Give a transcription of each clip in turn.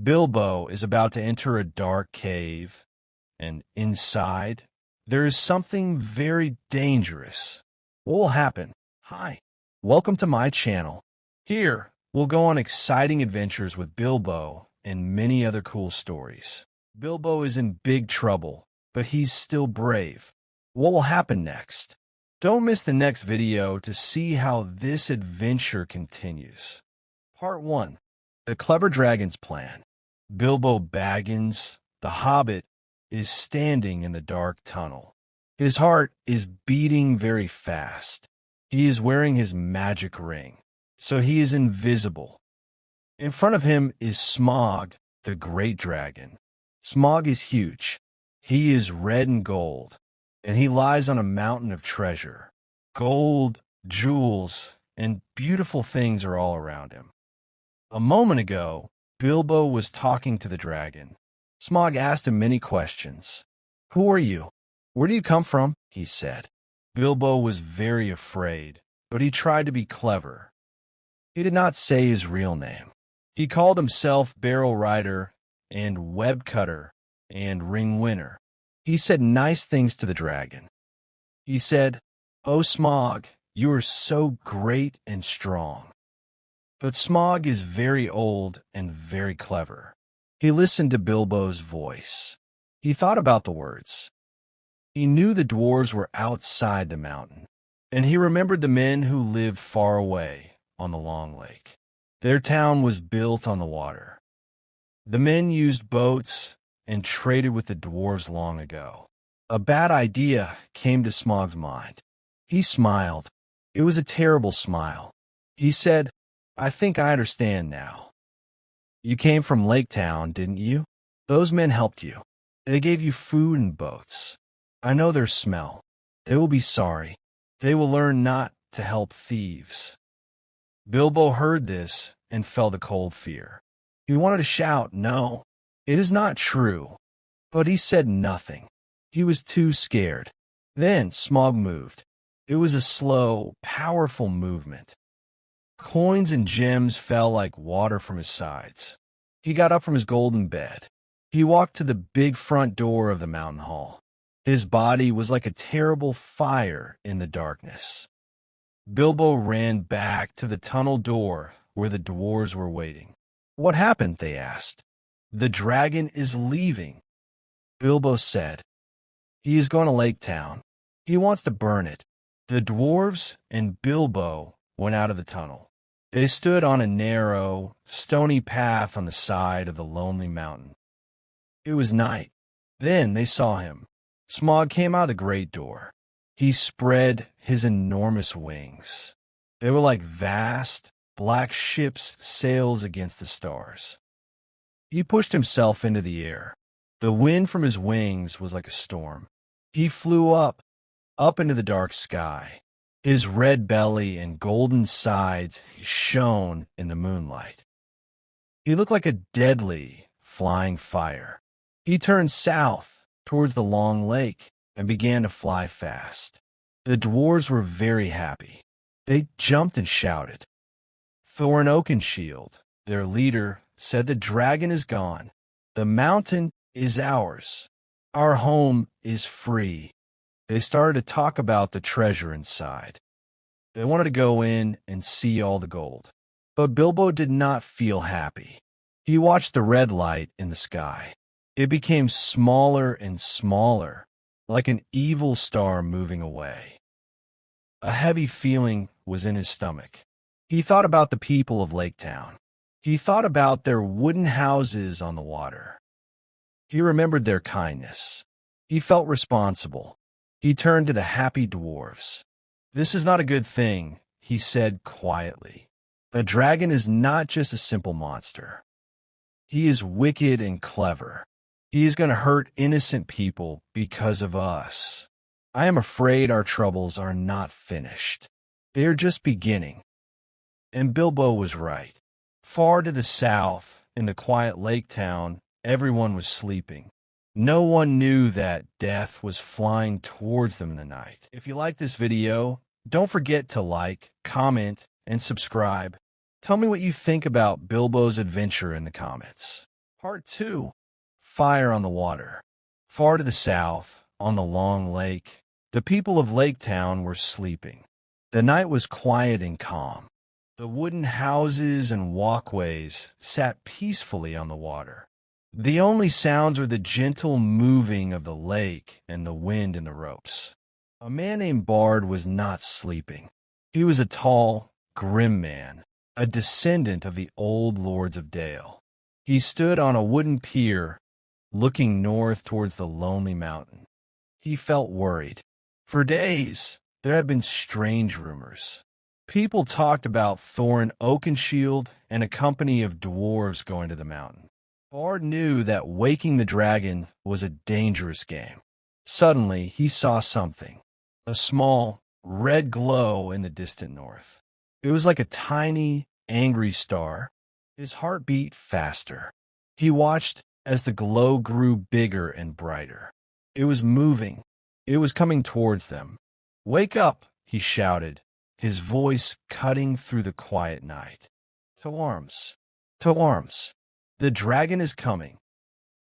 Bilbo is about to enter a dark cave, and inside, there is something very dangerous. What will happen? Hi, welcome to my channel. Here, we'll go on exciting adventures with Bilbo and many other cool stories. Bilbo is in big trouble, but he's still brave. What will happen next? Don't miss the next video to see how this adventure continues. Part 1. The Clever Dragon's Plan. Bilbo Baggins, the Hobbit, is standing in the dark tunnel. His heart is beating very fast. He is wearing his magic ring, so he is invisible. In front of him is Smaug, the great dragon. Smaug is huge. He is red and gold, and he lies on a mountain of treasure. Gold, jewels, and beautiful things are all around him. A moment ago, Bilbo was talking to the dragon. Smaug asked him many questions. "Who are you? Where do you come from?" he said. Bilbo was very afraid, but he tried to be clever. He did not say his real name. He called himself Barrel Rider and Web Cutter and Ring Winner. He said nice things to the dragon. He said, "Oh, Smaug, you are so great and strong." But Smaug is very old and very clever. He listened to Bilbo's voice. He thought about the words. He knew the dwarves were outside the mountain, and he remembered the men who lived far away on the long lake. Their town was built on the water. The men used boats and traded with the dwarves long ago. A bad idea came to Smaug's mind. He smiled. It was a terrible smile. He said, "I think I understand now. You came from Lake Town, didn't you? Those men helped you. They gave you food and boats. I know their smell. They will be sorry. They will learn not to help thieves." Bilbo heard this and felt a cold fear. He wanted to shout, "No, it is not true." But he said nothing. He was too scared. Then Smaug moved. It was a slow, powerful movement. Coins and gems fell like water from his sides. He got up from his golden bed. He walked to the big front door of the mountain hall. His body was like a terrible fire in the darkness. Bilbo ran back to the tunnel door where the dwarves were waiting. "What happened?" they asked. "The dragon is leaving," Bilbo said. "He is going to Lake Town. He wants to burn it." The dwarves and Bilbo went out of the tunnel. They stood on a narrow, stony path on the side of the lonely mountain. It was night. Then they saw him. Smaug came out of the great door. He spread his enormous wings. They were like vast, black ships' sails against the stars. He pushed himself into the air. The wind from his wings was like a storm. He flew up into the dark sky. His red belly and golden sides shone in the moonlight. He looked like a deadly, flying fire. He turned south towards the long lake and began to fly fast. The dwarves were very happy. They jumped and shouted. Thorin Oakenshield, their leader, said, "The dragon is gone. The mountain is ours. Our home is free." They started to talk about the treasure inside. They wanted to go in and see all the gold. But Bilbo did not feel happy. He watched the red light in the sky. It became smaller and smaller, like an evil star moving away. A heavy feeling was in his stomach. He thought about the people of Lake Town. He thought about their wooden houses on the water. He remembered their kindness. He felt responsible. He turned to the happy dwarves. "This is not a good thing," he said quietly. "A dragon is not just a simple monster. He is wicked and clever. He is going to hurt innocent people because of us. I am afraid our troubles are not finished. They are just beginning." And Bilbo was right. Far to the south, in the quiet lake town, everyone was sleeping. No one knew that death was flying towards them in the night. If you like this video, don't forget to like, comment, and subscribe. Tell me what you think about Bilbo's adventure in the comments. Part 2. Fire on the Water. Far to the south, on the long lake, the people of Lake Town were sleeping. The night was quiet and calm. The wooden houses and walkways sat peacefully on the water. The only sounds were the gentle moving of the lake and the wind in the ropes. A man named Bard was not sleeping. He was a tall, grim man, a descendant of the old lords of Dale. He stood on a wooden pier, looking north towards the lonely mountain. He felt worried. For days, there had been strange rumors. People talked about Thorin Oakenshield and a company of dwarves going to the mountain. Bard knew that waking the dragon was a dangerous game. Suddenly, he saw something. A small, red glow in the distant north. It was like a tiny, angry star. His heart beat faster. He watched as the glow grew bigger and brighter. It was moving. It was coming towards them. "Wake up!" he shouted, his voice cutting through the quiet night. "To arms! To arms! The dragon is coming!"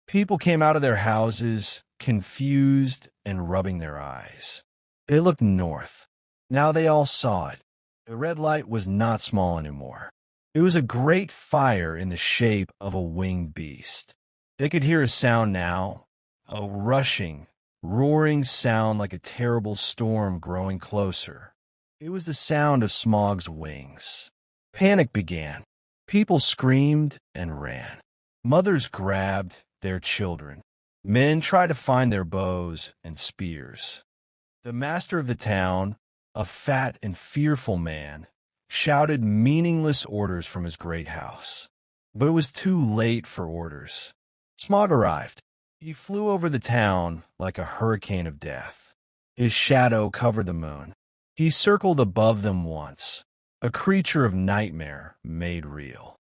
People came out of their houses, confused and rubbing their eyes. They looked north. Now they all saw it. The red light was not small anymore. It was a great fire in the shape of a winged beast. They could hear a sound now, a rushing, roaring sound like a terrible storm growing closer. It was the sound of Smaug's wings. Panic began. People screamed and ran. Mothers grabbed their children. Men tried to find their bows and spears. The master of the town, a fat and fearful man, shouted meaningless orders from his great house. But it was too late for orders. Smaug arrived. He flew over the town like a hurricane of death. His shadow covered the moon. He circled above them once, a creature of nightmare made real.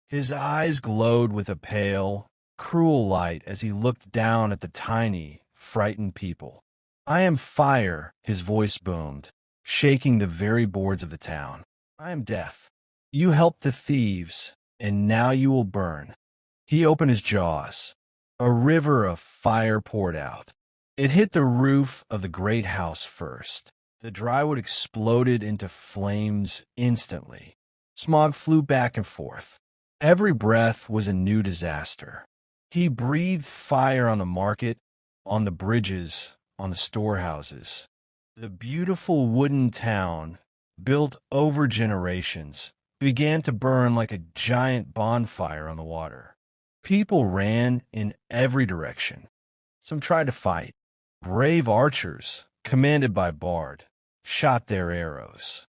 His eyes glowed with a pale, cruel light as he looked down at the tiny, frightened people. "I am fire," his voice boomed, shaking the very boards of the town. "I am death. You helped the thieves, and now you will burn." He opened his jaws. A river of fire poured out. It hit the roof of the great house first. The drywood exploded into flames instantly. Smaug flew back and forth. Every breath was a new disaster. He breathed fire on the market, on the bridges, on the storehouses. The beautiful wooden town, built over generations, began to burn like a giant bonfire on the water. People ran in every direction. Some tried to fight. Brave archers, commanded by Bard, shot their arrows.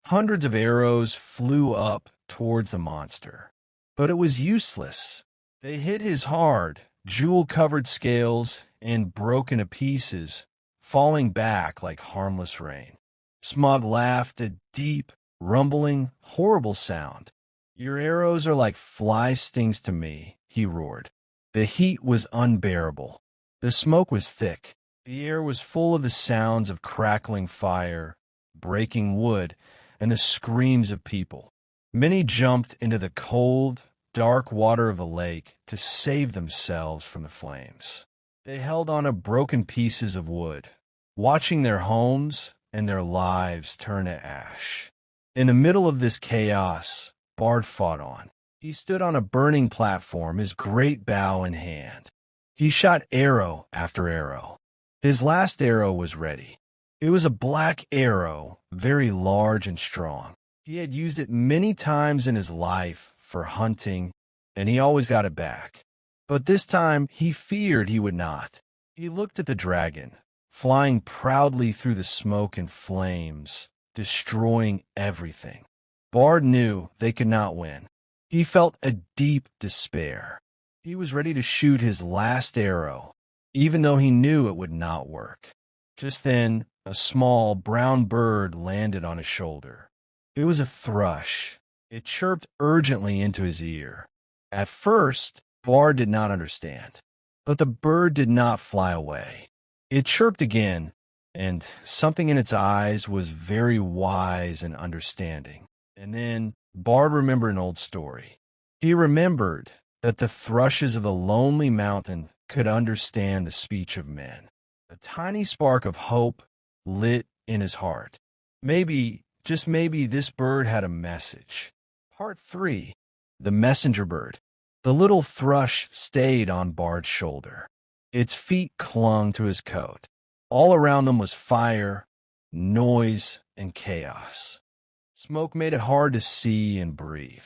Hundreds of arrows flew up towards the monster. But it was useless. They hit his hard, jewel-covered scales and broke into pieces, falling back like harmless rain. Smaug laughed, a deep, rumbling, horrible sound. "Your arrows are like fly stings to me," he roared. The heat was unbearable. The smoke was thick. The air was full of the sounds of crackling fire, breaking wood, and the screams of people. Many jumped into the cold, dark water of the lake to save themselves from the flames. They held on to broken pieces of wood, watching their homes and their lives turn to ash. In the middle of this chaos, Bard fought on. He stood on a burning platform, his great bow in hand. He shot arrow after arrow. His last arrow was ready. It was a black arrow, very large and strong. He had used it many times in his life for hunting, and he always got it back. But this time he feared he would not. He looked at the dragon, flying proudly through the smoke and flames, destroying everything. Bard knew they could not win. He felt a deep despair. He was ready to shoot his last arrow, even though he knew it would not work. Just then, a small brown bird landed on his shoulder. It was a thrush. It chirped urgently into his ear. At first, Bard did not understand, but the bird did not fly away. It chirped again, and something in its eyes was very wise and understanding. And then Bard remembered an old story. He remembered that the thrushes of the lonely mountain could understand the speech of men. A tiny spark of hope lit in his heart. Maybe, just maybe, this bird had a message. Part 3. The messenger bird. The little thrush stayed on Bard's shoulder. Its feet clung to his coat. All around them was fire, noise, and chaos. Smoke made it hard to see and breathe.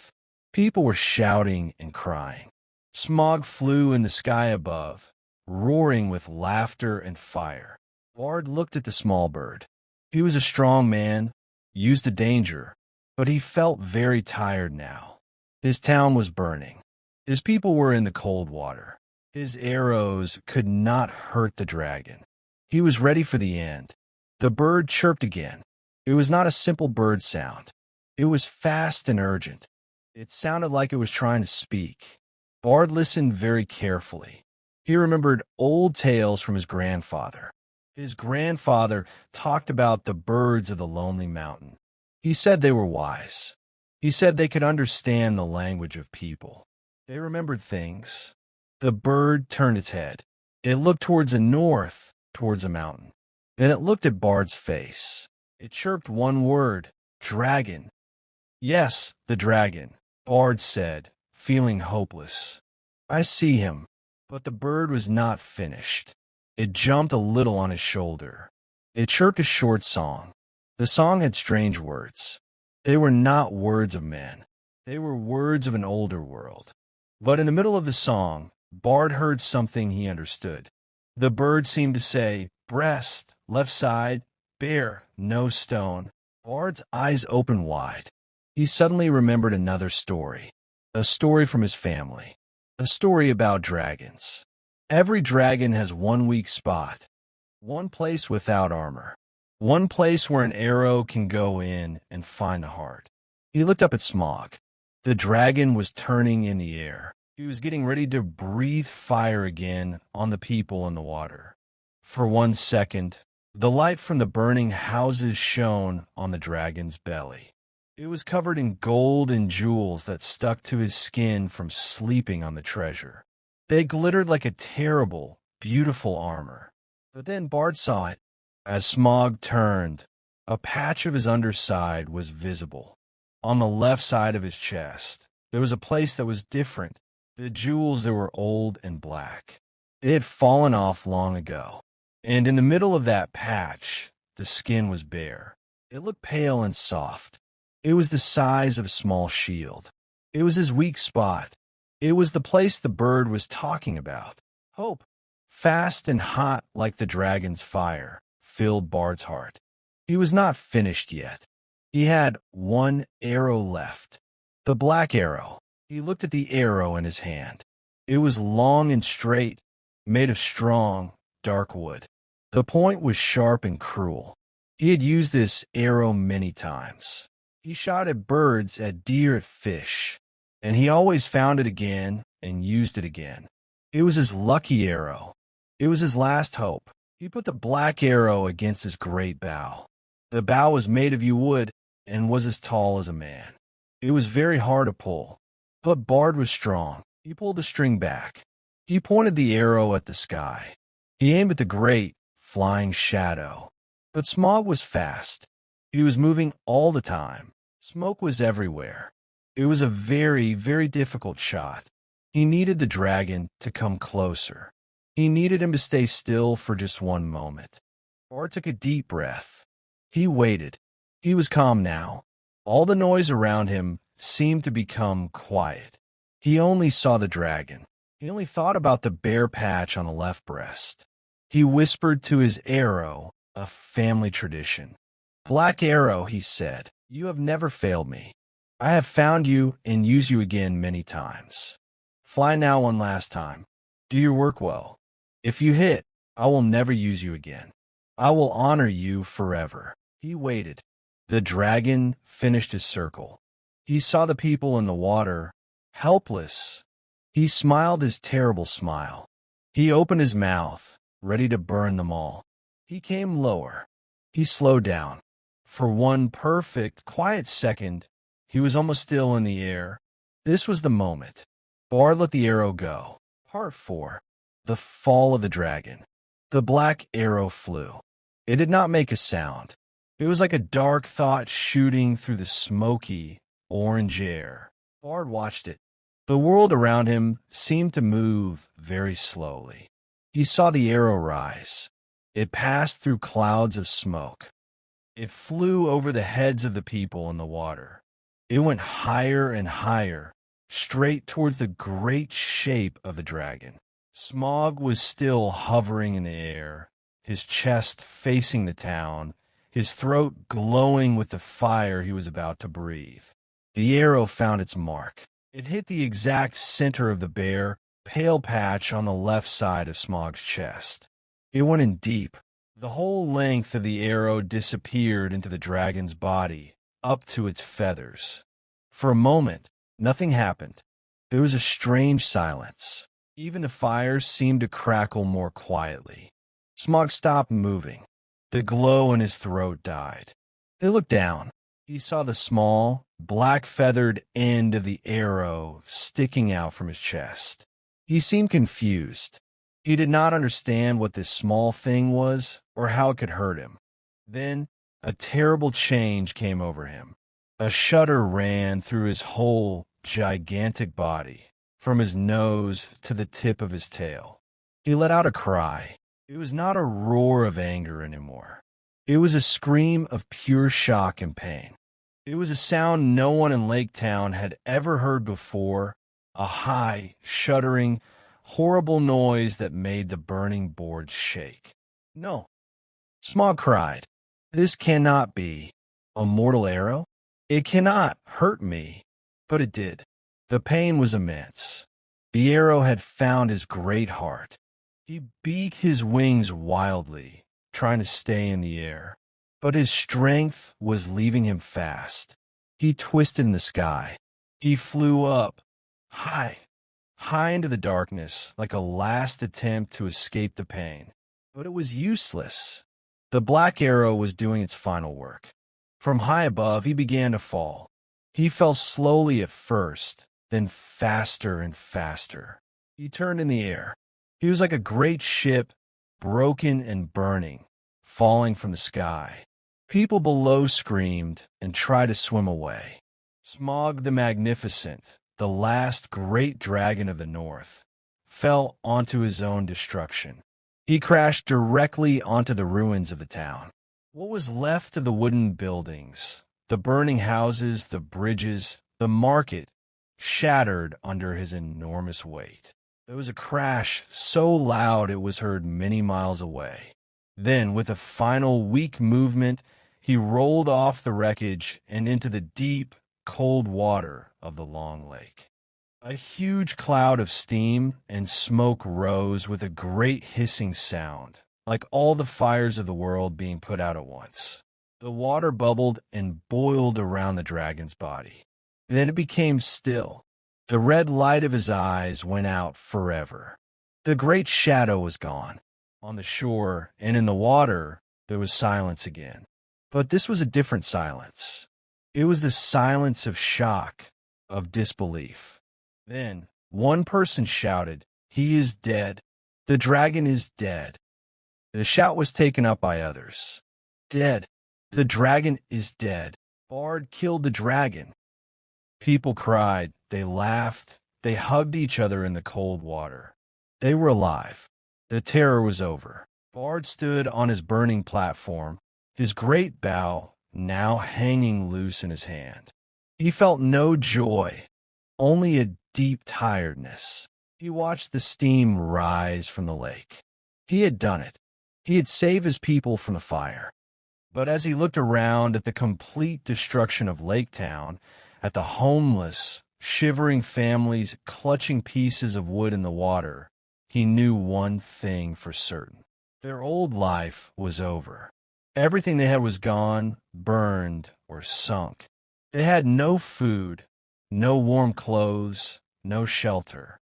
People were shouting and crying. Smog flew in the sky above, roaring with laughter and fire. Bard looked at the small bird. He was a strong man, used to danger, but he felt very tired now. His town was burning. His people were in the cold water. His arrows could not hurt the dragon. He was ready for the end. The bird chirped again. It was not a simple bird sound. It was fast and urgent. It sounded like it was trying to speak. Bard listened very carefully. He remembered old tales from his grandfather. His grandfather talked about the birds of the lonely mountain. He said they were wise. He said they could understand the language of people. They remembered things. The bird turned its head. It looked towards the north, towards a mountain. Then it looked at Bard's face. It chirped one word, dragon. Yes, the dragon, Bard said, feeling hopeless. I see him. But the bird was not finished. It jumped a little on his shoulder. It chirped a short song. The song had strange words. They were not words of men. They were words of an older world. But in the middle of the song, Bard heard something he understood. The bird seemed to say, breast, left side, bear, no stone. Bard's eyes opened wide. He suddenly remembered another story. A story from his family. A story about dragons. Every dragon has one weak spot. One place without armor. One place where an arrow can go in and find the heart. He looked up at Smog. The dragon was turning in the air. He was getting ready to breathe fire again on the people in the water. For 1 second, the light from the burning houses shone on the dragon's belly. It was covered in gold and jewels that stuck to his skin from sleeping on the treasure. They glittered like a terrible, beautiful armor. But then Bard saw it. As Smog turned, a patch of his underside was visible. On the left side of his chest, there was a place that was different. The jewels there were old and black. They had fallen off long ago. And in the middle of that patch, the skin was bare. It looked pale and soft. It was the size of a small shield. It was his weak spot. It was the place the bird was talking about. Hope, fast and hot like the dragon's fire, filled Bard's heart. He was not finished yet. He had one arrow left. The black arrow. He looked at the arrow in his hand. It was long and straight, made of strong, dark wood. The point was sharp and cruel. He had used this arrow many times. He shot at birds, at deer, at fish, and he always found it again and used it again. It was his lucky arrow. It was his last hope. He put the black arrow against his great bow. The bow was made of wood and was as tall as a man. It was very hard to pull, but Bard was strong. He pulled the string back. He pointed the arrow at the sky. He aimed at the great, flying shadow. But Smog was fast. He was moving all the time. Smoke was everywhere. It was a very, very difficult shot. He needed the dragon to come closer. He needed him to stay still for just one moment. Bard took a deep breath. He waited. He was calm now. All the noise around him seemed to become quiet. He only saw the dragon. He only thought about the bare patch on the left breast. He whispered to his arrow, a family tradition. Black Arrow, he said, you have never failed me. I have found you and used you again many times. Fly now one last time. Do your work well. If you hit, I will never use you again. I will honor you forever. He waited. The dragon finished his circle. He saw the people in the water, helpless. He smiled his terrible smile. He opened his mouth, ready to burn them all. He came lower. He slowed down. For one perfect, quiet second, he was almost still in the air. This was the moment. Bard let the arrow go. Part 4. The Fall of the Dragon. The black arrow flew. It did not make a sound. It was like a dark thought shooting through the smoky, orange air. Bard watched it. The world around him seemed to move very slowly. He saw the arrow rise. It passed through clouds of smoke. It flew over the heads of the people in the water. It went higher and higher, straight towards the great shape of the dragon. Smog was still hovering in the air, his chest facing the town, his throat glowing with the fire he was about to breathe. The arrow found its mark. It hit the exact center of the bare, pale patch on the left side of Smog's chest. It went in deep. The whole length of the arrow disappeared into the dragon's body, up to its feathers. For a moment, nothing happened. There was a strange silence. Even the fire seemed to crackle more quietly. Smog stopped moving. The glow in his throat died. They looked down. He saw the small, black-feathered end of the arrow sticking out from his chest. He seemed confused. He did not understand what this small thing was or how it could hurt him. Then, a terrible change came over him. A shudder ran through his whole gigantic body, from his nose to the tip of his tail. He let out a cry. It was not a roar of anger anymore. It was a scream of pure shock and pain. It was a sound no one in Lake Town had ever heard before, a high, shuddering, horrible noise that made the burning boards shake. No, Smog cried. This cannot be. A mortal arrow? It cannot hurt me. But it did. The pain was immense. The arrow had found his great heart. He beat his wings wildly, trying to stay in the air. But his strength was leaving him fast. He twisted in the sky. He flew up, high into the darkness, like a last attempt to escape the pain. But it was useless. The black arrow was doing its final work. From high above, he began to fall. He fell slowly at first, then faster and faster. He turned in the air. He was like a great ship, broken and burning, falling from the sky. People below screamed and tried to swim away. Smog the Magnificent, the last great dragon of the north, fell onto his own destruction. He crashed directly onto the ruins of the town. What was left of the wooden buildings, the burning houses, the bridges, the market, shattered under his enormous weight. There was a crash so loud it was heard many miles away. Then, with a final weak movement, he rolled off the wreckage and into the deep, cold water of the long lake. A huge cloud of steam and smoke rose with a great hissing sound, like all the fires of the world being put out at once. The water bubbled and boiled around the dragon's body. Then it became still. The red light of his eyes went out forever. The great shadow was gone. On the shore and in the water, there was silence again. But this was a different silence. It was the silence of shock, of disbelief. Then one person shouted, "He is dead. The dragon is dead." The shout was taken up by others. "Dead. The dragon is dead. Bard killed the dragon." People cried, they laughed, they hugged each other in the cold water. They were alive. The terror was over. Bard stood on his burning platform, his great bow now hanging loose in his hand. He felt no joy, only a deep tiredness. He watched the steam rise from the lake. He had done it. He had saved his people from the fire. But as he looked around at the complete destruction of Lake Town, at the homeless, shivering families clutching pieces of wood in the water, he knew one thing for certain. Their old life was over. Everything they had was gone, burned, or sunk. They had no food, no warm clothes, no shelter.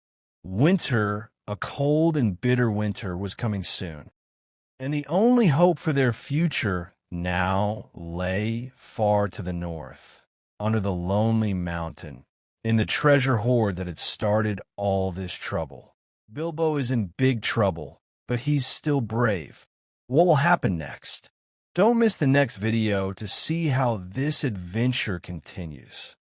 Winter, a cold and bitter winter, was coming soon. And the only hope for their future now lay far to the north, under the lonely mountain, in the treasure hoard that had started all this trouble. Bilbo is in big trouble, but he's still brave. What will happen next? Don't miss the next video to see how this adventure continues.